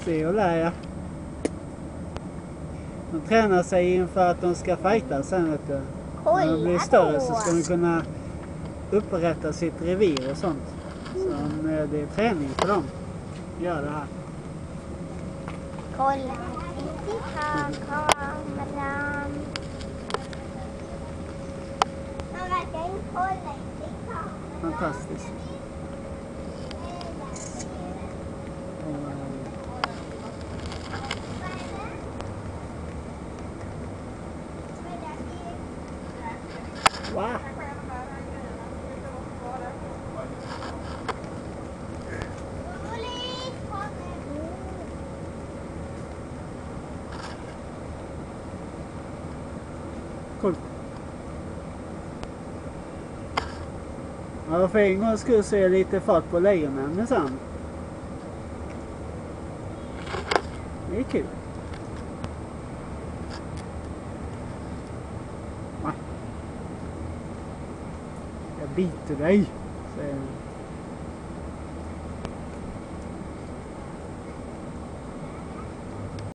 Se och lär jag. De tränar sig inför att de ska fighta sen, vet du. När de blir större så ska de kunna upprätta sitt revir och sånt. Så det är träning för dem. Gör det här. Kolla. Titta kameran. Man verkar inte kolla i kameran. Fantastiskt. Wow. Cool. Ja, för en gång skulle se lite fart på lejonen men sen. Det är kul. Jag biter dig.